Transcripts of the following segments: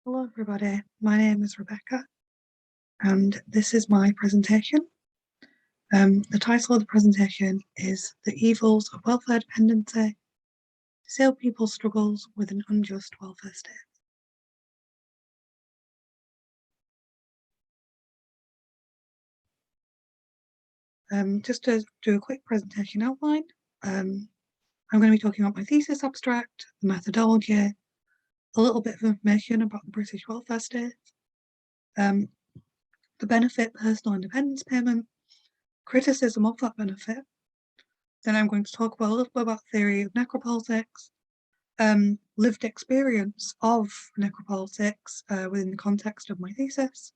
Hello everybody, my name is Rebecca and this is my presentation. The title of the presentation is The Evils of Welfare Dependency, Disabled People's Struggles with an Unjust Welfare State. Just to do a quick presentation outline, I'm going to be talking about my thesis abstract, the methodology, a little bit of information about the British welfare state, the benefit personal independence payment, criticism of that benefit. Then I'm going to talk about a little bit about theory of necropolitics, lived experience of necropolitics within the context of my thesis,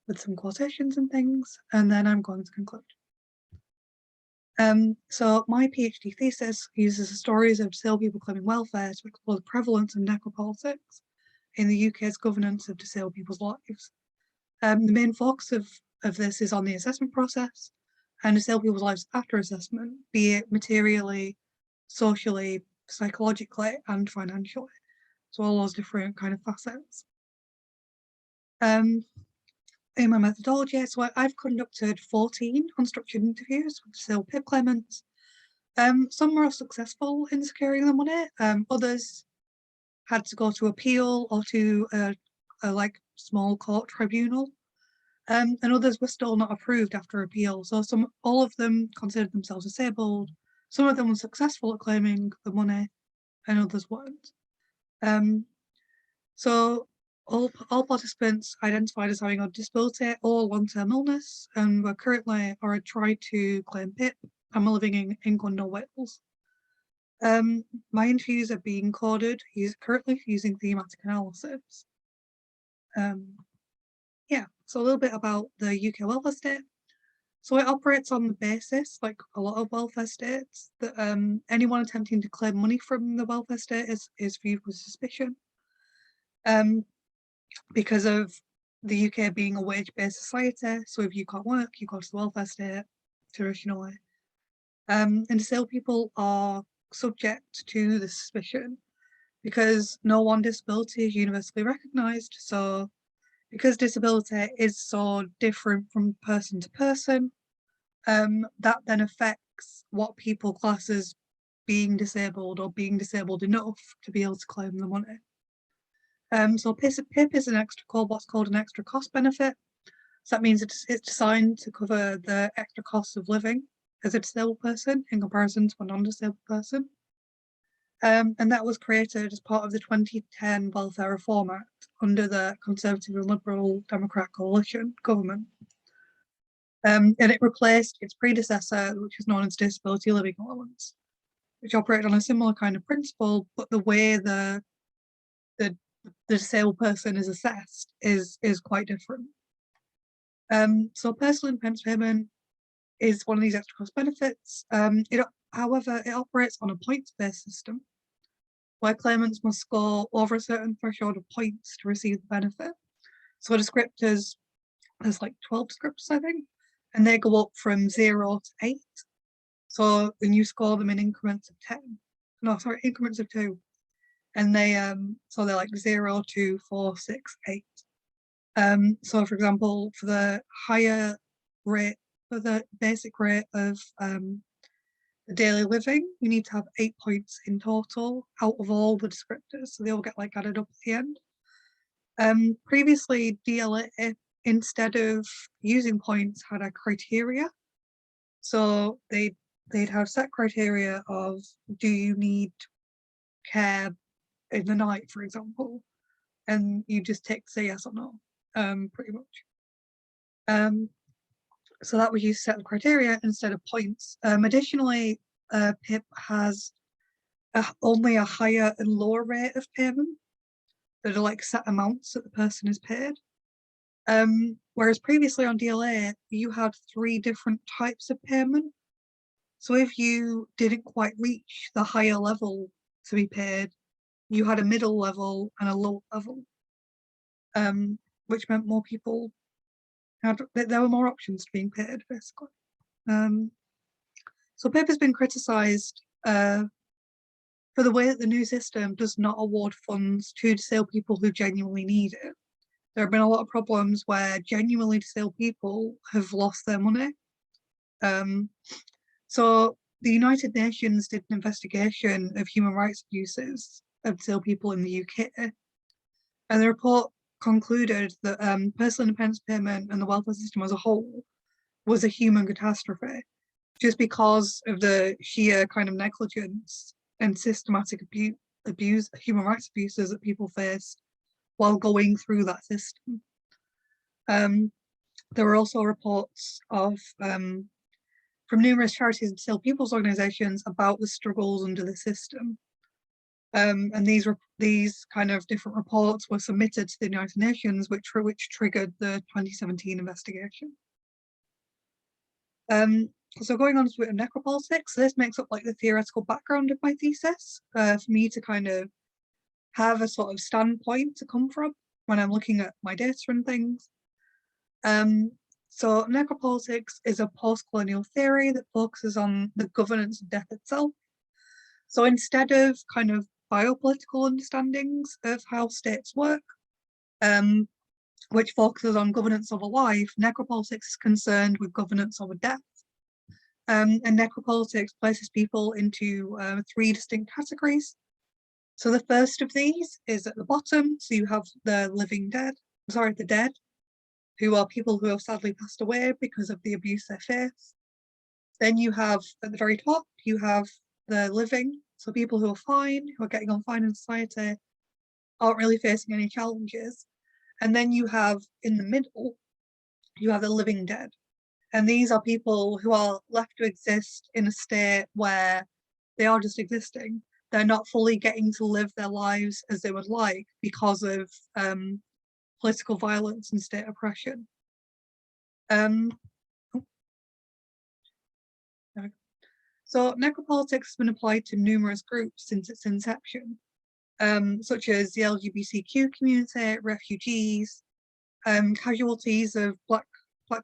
with some quotations and things, and then I'm going to conclude. So my PhD thesis uses the stories of disabled people claiming welfare to explore the prevalence of necropolitics in the UK's governance of disabled people's lives. The main focus of this is on the assessment process and disabled people's lives after assessment, be it materially, socially, psychologically, and financially. So all those different kind of facets. In my methodology, so I've conducted 14 unstructured interviews with disabled PIP claimants. Some were successful in securing the money, others had to go to appeal or to a like small court tribunal, and others were still not approved after appeal. So all of them considered themselves disabled. Some of them were successful at claiming the money, and others weren't. So all participants identified as having a disability or long-term illness and were currently or had tried to claim PIP and were living in England or Wales. My interviews are being coded currently using thematic analysis. Yeah, so a little bit about the UK welfare state. So it operates on the basis, like a lot of welfare states, that anyone attempting to claim money from the welfare state is viewed with suspicion. Because of the UK being a wage-based society, so if you can't work, you go to the welfare state traditionally. And disabled people are subject to the suspicion because no one disability is universally recognised. So because disability is so different from person to person, that then affects what people class as being disabled or being disabled enough to be able to claim the money. So PIP is what's called an extra cost benefit. So that means it's designed to cover the extra costs of living as a disabled person in comparison to a non-disabled person. And that was created as part of the 2010 Welfare Reform Act under the Conservative and Liberal Democrat coalition government. And it replaced its predecessor, which is known as Disability Living Allowance, which operated on a similar kind of principle, but the way the disabled person is assessed is quite different. So personal independence payment is one of these extra cost benefits. However, it operates on a points-based system where claimants must score over a certain threshold of points to receive the benefit. So descriptors, there's like 12 descriptors, I think, and they go up from 0 to 8. So then you score them in increments of 10. No, sorry, increments of 2. And they so they're like 0, 2, 4, 6, 8. So for example, for the higher rate, for the basic rate of the daily living, you need to have 8 points in total out of all the descriptors, so they all get like added up at the end. Previously, DLA, instead of using points, had a criteria. So they'd have set criteria of, do you need care in the night, for example, and you just tick say yes or no, pretty much. So that was used to set the criteria instead of points. Additionally, PIP has only a higher and lower rate of payment that are like set amounts that the person is paid. Whereas previously on DLA, you had 3 different types of payment. So if you didn't quite reach the higher level to be paid, you had a middle level and a low level, which meant more people there were more options to being paid, basically. So PIP has been criticised for the way that the new system does not award funds to disabled people who genuinely need it. There have been a lot of problems where genuinely disabled people have lost their money. So the United Nations did an investigation of human rights abuses of disabled people in the UK, and the report concluded that personal independence payment and the welfare system as a whole was a human catastrophe, just because of the sheer kind of negligence and systematic abuse, human rights abuses that people faced while going through that system. There were also reports of from numerous charities and disabled people's organisations about the struggles under the system. And these kind of different reports were submitted to the United Nations, which triggered the 2017 investigation. So going on to a bit of necropolitics, so this makes up like the theoretical background of my thesis for me to kind of have a sort of standpoint to come from when I'm looking at my data and things. So necropolitics is a post-colonial theory that focuses on the governance of death itself. So instead of kind of biopolitical understandings of how states work, which focuses on governance over life, necropolitics is concerned with governance over death. And necropolitics places people into 3 distinct categories. So the first of these is at the bottom. So you have the dead, who are people who have sadly passed away because of the abuse they face. Then you have, at the very top, you have the living. So people who are fine, who are getting on fine in society, aren't really facing any challenges. And then you have, in the middle, you have the living dead. And these are people who are left to exist in a state where they are just existing. They're not fully getting to live their lives as they would like because of political violence and state oppression. So necropolitics has been applied to numerous groups since its inception, such as the LGBTQ community, refugees, casualties of Black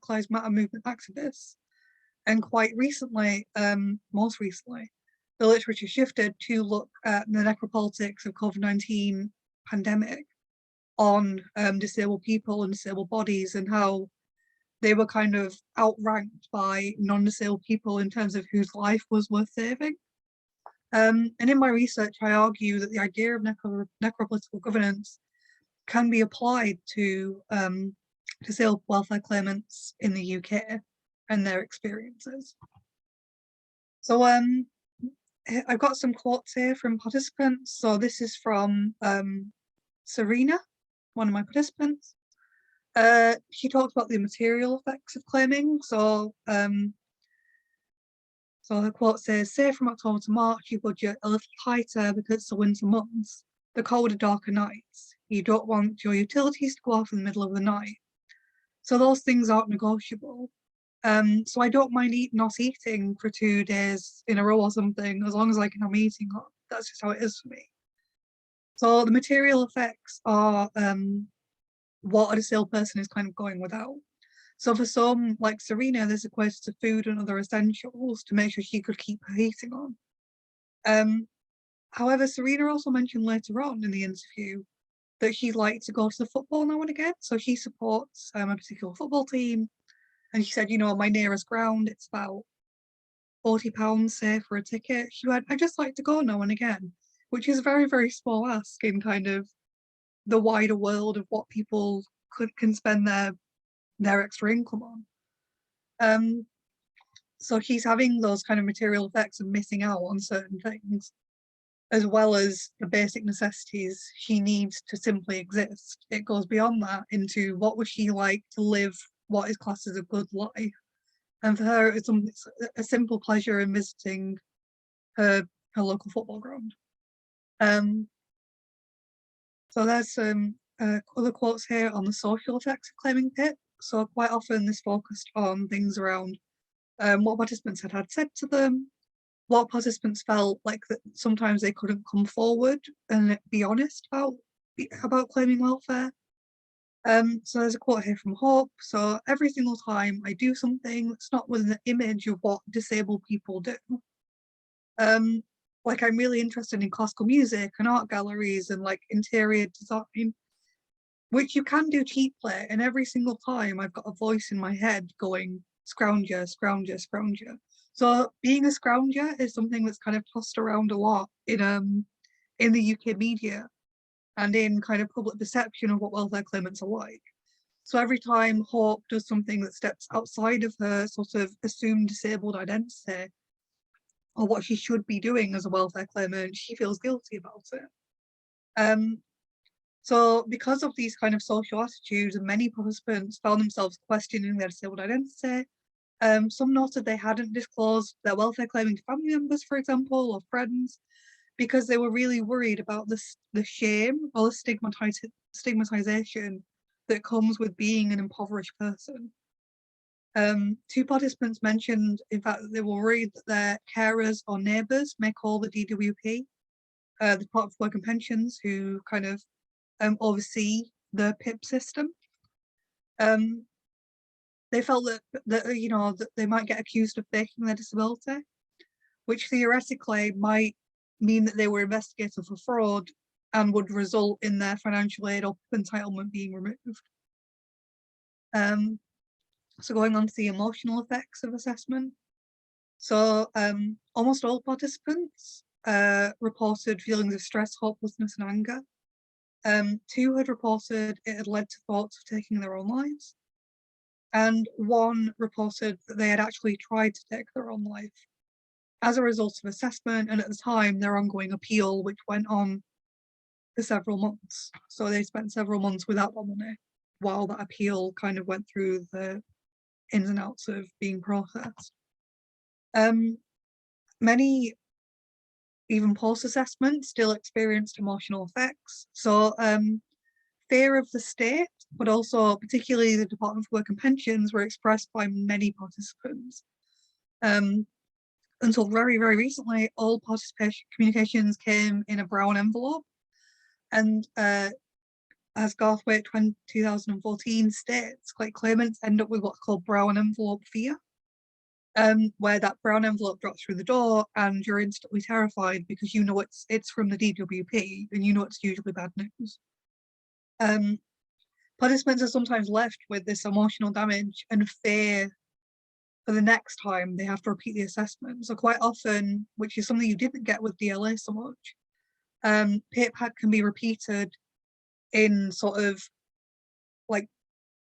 Lives Matter movement activists, and quite recently, most recently, the literature shifted to look at the necropolitics of COVID-19 pandemic on disabled people and disabled bodies, and how they were kind of outranked by non-disabled people in terms of whose life was worth saving. And in my research, I argue that the idea of necropolitical governance can be applied to disabled welfare claimants in the UK and their experiences. So I've got some quotes here from participants. So this is from Serena, one of my participants. She talked about the material effects of claiming. So her quote says, say from October to March, you budget a little tighter because it's the winter months, the colder, darker nights. You don't want your utilities to go off in the middle of the night. So those things aren't negotiable. So I don't mind not eating for 2 days in a row or something, as long as I can have my eating up. That's just how it is for me. So the material effects are what a disabled person is kind of going without. So for some, like Serena, this equates to food and other essentials to make sure she could keep her heating on. However, Serena also mentioned later on in the interview that she'd like to go to the football now and again. So she supports a particular football team. And she said, you know, my nearest ground, it's about £40, say, for a ticket. She went, I just like to go now and again, which is a very, very small ask in kind of the wider world of what people can spend their extra income on. So she's having those kind of material effects of missing out on certain things, as well as the basic necessities she needs to simply exist. It goes beyond that into what would she like to live what is classed as a good life. And for her, it's a simple pleasure in visiting her local football ground. So there's some other quotes here on the social effects of claiming PIP. So quite often this focused on things around what participants had said to them, what participants felt like that sometimes they couldn't come forward and be honest about claiming welfare. So there's a quote here from Hope. So every single time I do something that's not within the image of what disabled people do, like I'm really interested in classical music and art galleries and like interior design, which you can do cheaply, and every single time I've got a voice in my head going scrounger, scrounger, scrounger. So being a scrounger is something that's kind of tossed around a lot in the UK media and in kind of public perception of what welfare claimants are like. So every time Hope does something that steps outside of her sort of assumed disabled identity, or what she should be doing as a welfare claimant, she feels guilty about it. So because of these kind of social attitudes, and many participants found themselves questioning their disabled identity, some noted they hadn't disclosed their welfare claiming to family members, for example, or friends, because they were really worried about the shame or the stigmatization that comes with being an impoverished person. Two participants mentioned, in fact, that they were worried that their carers or neighbours may call the DWP, the Department for Work and Pensions, who kind of oversee the PIP system. They felt that they might get accused of faking their disability, which theoretically might mean that they were investigated for fraud and would result in their financial aid or entitlement being removed. So going on to the emotional effects of assessment. So almost all participants reported feelings of stress, hopelessness, and anger. Two had reported it had led to thoughts of taking their own lives. And one reported that they had actually tried to take their own life as a result of assessment, and at the time their ongoing appeal, which went on for several months. So they spent several months without the money while that appeal kind of went through the ins and outs of being processed. Many, even post-assessment, still experienced emotional effects. So fear of the state, but also particularly the Department for Work and Pensions, were expressed by many participants. Until very, very recently, all participation communications came in a brown envelope. And as Garthwaite 2014 states, like claimants end up with what's called brown envelope fear, where that brown envelope drops through the door and you're instantly terrified because you know it's from the DWP and you know it's usually bad news. Participants are sometimes left with this emotional damage and fear for the next time they have to repeat the assessment. So quite often, which is something you didn't get with DLA so much, PIP can be repeated in sort of like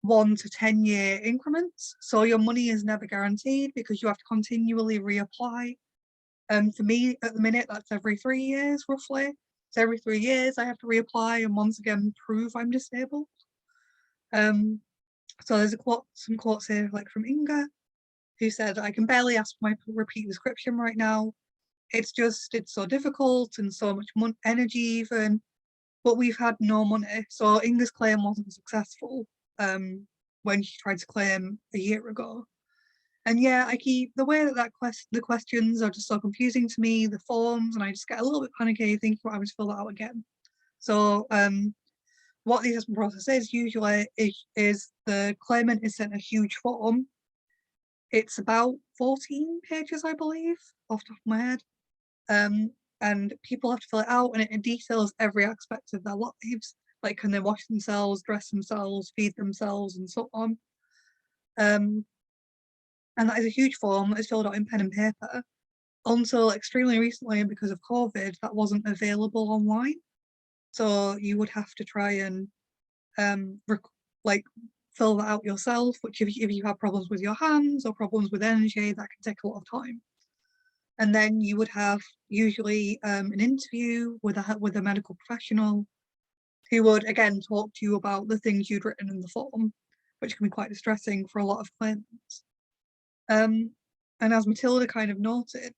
1 to 10 year increments. So your money is never guaranteed because you have to continually reapply. For me at the minute, that's every 3 years roughly. So every 3 years I have to reapply and once again prove I'm disabled. So there's some quotes here, like from Inga, who said, "I can barely ask for my repeat prescription right now. It's so difficult and so much energy even, but we've had no money." So Inga's claim wasn't successful when she tried to claim a year ago. And yeah, the way that the questions are just so confusing to me, the forms, and I just get a little bit panicky thinking about having to fill that out again. So what the assessment process is usually is the claimant is sent a huge form. It's about 14 pages, I believe, off the top of my head. And people have to fill it out, and it details every aspect of their lives. Like, can they wash themselves, dress themselves, feed themselves, and so on. And that is a huge form that is filled out in pen and paper. Until extremely recently, because of COVID, that wasn't available online. So you would have to try and fill that out yourself, which if you have problems with your hands or problems with energy, that can take a lot of time. And then you would have usually an interview with a medical professional who would again talk to you about the things you'd written in the form, which can be quite distressing for a lot of claimants. And as Matilda kind of noted,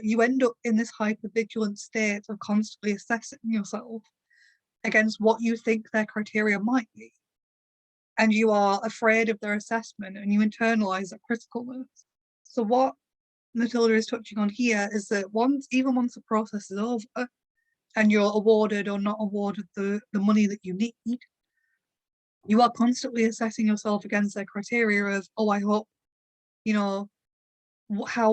you end up in this hypervigilant state of constantly assessing yourself against what you think their criteria might be. And you are afraid of their assessment and you internalize that criticalness. So what Matilda is touching on here is that even once the process is over and you're awarded or not awarded the money that you need, you are constantly assessing yourself against their criteria of, oh, I hope, how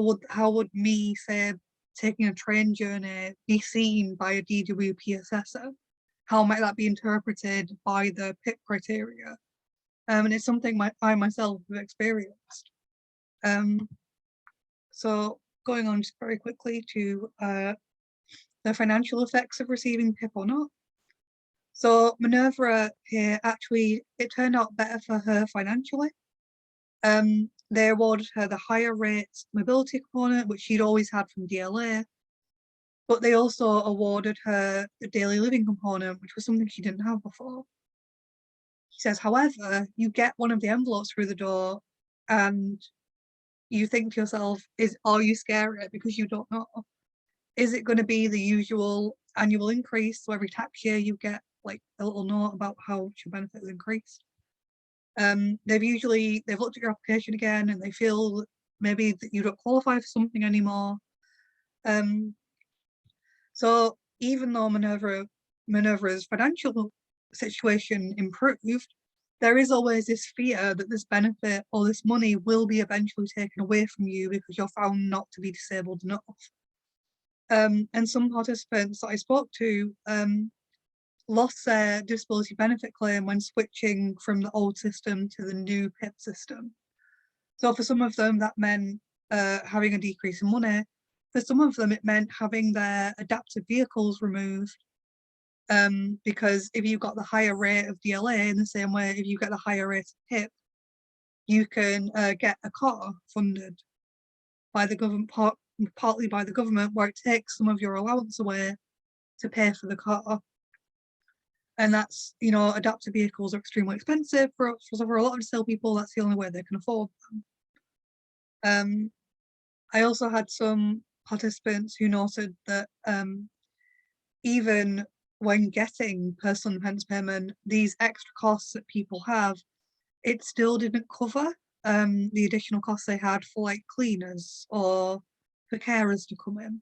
would me say taking a train journey be seen by a DWP assessor? How might that be interpreted by the PIP criteria? And it's something I myself have experienced. So going on just very quickly to the financial effects of receiving PIP or not. So Minerva here, actually, it turned out better for her financially. They awarded her the higher rate mobility component, which she'd always had from DLA, but they also awarded her the daily living component, which was something she didn't have before. He says, however, you get one of the envelopes through the door and you think to yourself, are you scared because you don't know? Is it going to be the usual annual increase? So every tax year you get like a little note about how much your benefit has increased. They've looked at your application again and they feel maybe that you don't qualify for something anymore. So even though Minerva's financial situation improved, there is always this fear that this benefit or this money will be eventually taken away from you because you're found not to be disabled enough. And some participants that I spoke to lost their disability benefit claim when switching from the old system to the new PIP system. So for some of them, that meant having a decrease in money. For some of them, it meant having their adaptive vehicles removed, because if you got the higher rate of DLA, in the same way, if you get the higher rate of PIP, you can get a car funded by the government, partly by the government, where it takes some of your allowance away to pay for the car. And that's, adaptive vehicles are extremely expensive for a lot of disabled people. That's the only way they can afford them. I also had some participants who noted that even when getting personal independence payment, these extra costs that people have, it still didn't cover the additional costs they had for like cleaners or for carers to come in,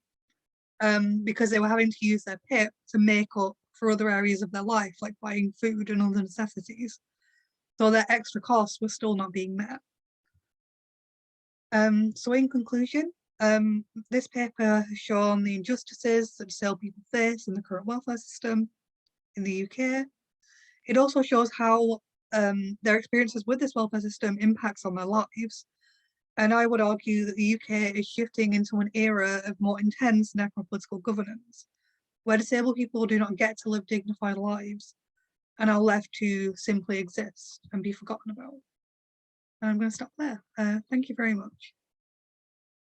because they were having to use their PIP to make up for other areas of their life, like buying food and other necessities. So their extra costs were still not being met. So in conclusion, this paper has shown the injustices that disabled people face in the current welfare system in the UK. It also shows how their experiences with this welfare system impacts on their lives. And I would argue that the UK is shifting into an era of more intense necropolitical governance, where disabled people do not get to live dignified lives and are left to simply exist and be forgotten about. And I'm going to stop there. Thank you very much.